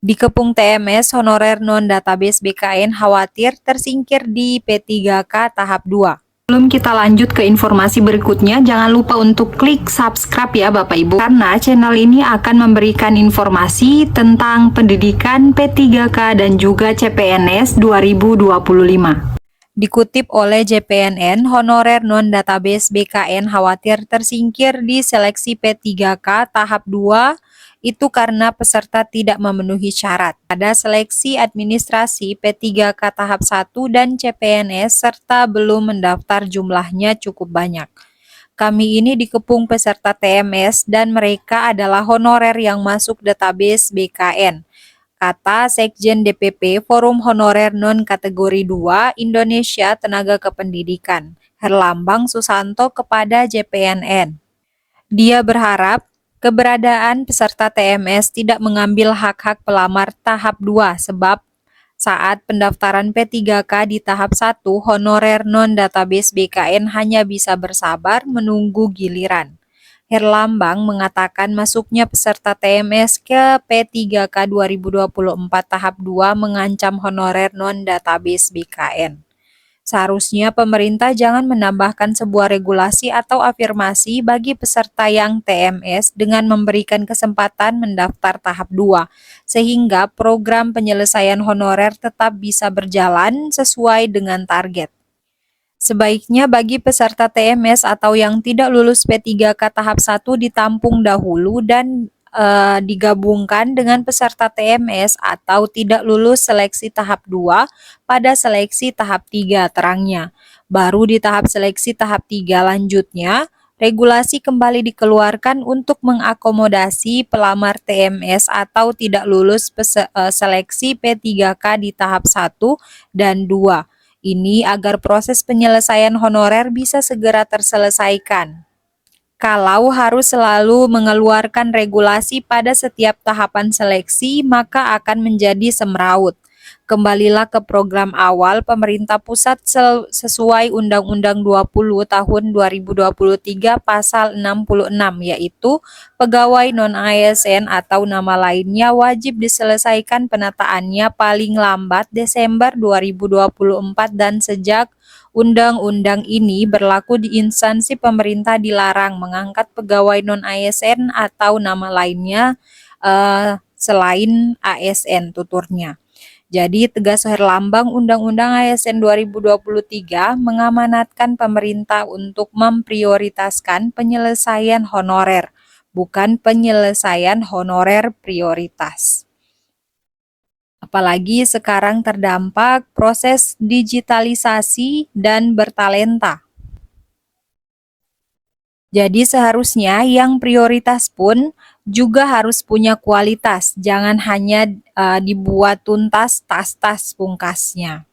Dikepung TMS, honorer non-database BKN khawatir tersingkir di P3K tahap 2. Sebelum kita lanjut ke informasi berikutnya, jangan lupa untuk klik subscribe ya Bapak Ibu, karena channel ini akan memberikan informasi tentang pendidikan P3K dan juga CPNS 2025. Dikutip oleh JPNN, honorer non-database BKN khawatir tersingkir di seleksi P3K tahap 2 itu karena peserta tidak memenuhi syarat pada seleksi administrasi P3K tahap 1 dan CPNS serta belum mendaftar jumlahnya cukup banyak. Kami ini dikepung peserta TMS dan mereka adalah honorer yang masuk database BKN. Kata Sekjen DPP Forum Honorer Non Kategori 2 Indonesia Tenaga Kependidikan, Herlambang Susanto kepada JPNN. Dia berharap keberadaan peserta TMS tidak mengambil hak-hak pelamar tahap 2 sebab saat pendaftaran P3K di tahap 1, honorer non-database BKN hanya bisa bersabar menunggu giliran. Herlambang mengatakan masuknya peserta TMS ke P3K 2024 tahap 2 mengancam honorer non-database BKN. Seharusnya pemerintah jangan menambahkan sebuah regulasi atau afirmasi bagi peserta yang TMS dengan memberikan kesempatan mendaftar tahap 2, sehingga program penyelesaian honorer tetap bisa berjalan sesuai dengan target. Sebaiknya bagi peserta TMS atau yang tidak lulus P3K tahap 1 ditampung dahulu dan digabungkan dengan peserta TMS atau tidak lulus seleksi tahap 2 pada seleksi tahap 3 terangnya. Baru di tahap seleksi tahap 3 lanjutnya, regulasi kembali dikeluarkan untuk mengakomodasi pelamar TMS atau tidak lulus seleksi P3K di tahap 1 dan 2. Ini agar proses penyelesaian honorer bisa segera terselesaikan. Kalau harus selalu mengeluarkan regulasi pada setiap tahapan seleksi, maka akan menjadi semraut. Kembalilah ke program awal pemerintah pusat sesuai Undang-Undang 20 tahun 2023 pasal 66, yaitu pegawai non-ASN atau nama lainnya wajib diselesaikan penataannya paling lambat Desember 2024 dan sejak Undang-undang ini berlaku di instansi pemerintah dilarang mengangkat pegawai non-ASN atau nama lainnya selain ASN, tuturnya. Jadi tegas Herlambang, Undang-Undang ASN 2023 mengamanatkan pemerintah untuk memprioritaskan penyelesaian honorer, bukan penyelesaian honorer prioritas. Apalagi sekarang terdampak proses digitalisasi dan bertalenta. Jadi seharusnya yang prioritas pun juga harus punya kualitas, jangan hanya dibuat tuntas tas-tas pungkasnya.